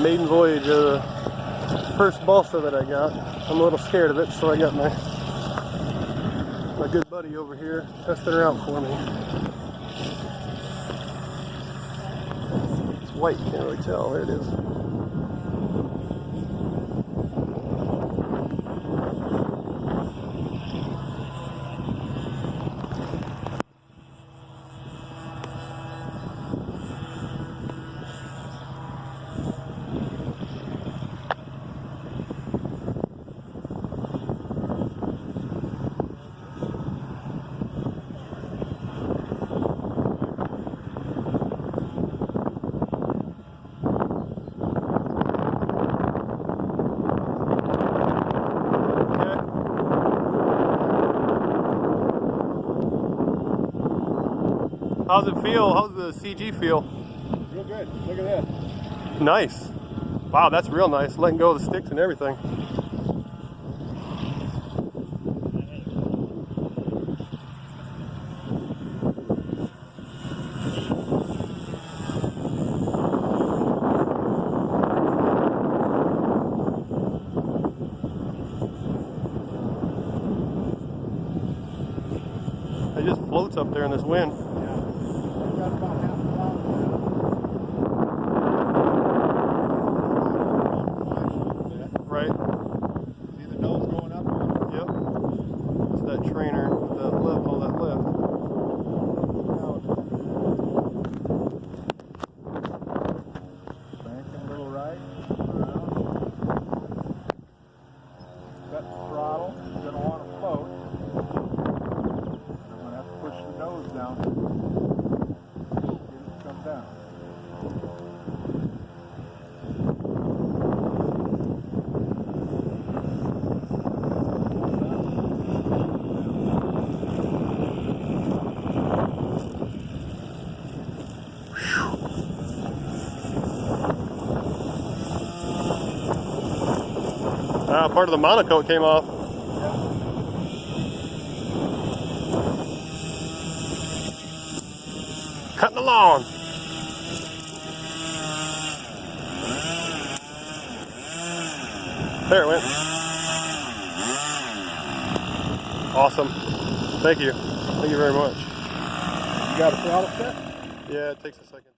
Maiden voyage, first balsa that I got. I'm a little scared of it, so I got my good buddy over here testing her out for me. It's white, can't really tell. There it is. How's it feel? How's the CG feel? Real good. Look at that. Nice. Wow, that's real nice. Letting go of the sticks and everything. It just floats up there in this wind. Got about half a pound now. Right. See the nose going up? Yep. It's that trainer with that lift, all that lift. Cranking a little right. Set the throttle. You're going to want to float. I'm going to have to push the nose down. Come down. Part of the monokote came off. Cutting along. There it went. Awesome. Thank you. Thank you very much. You got a throttle set? Yeah, it takes a second.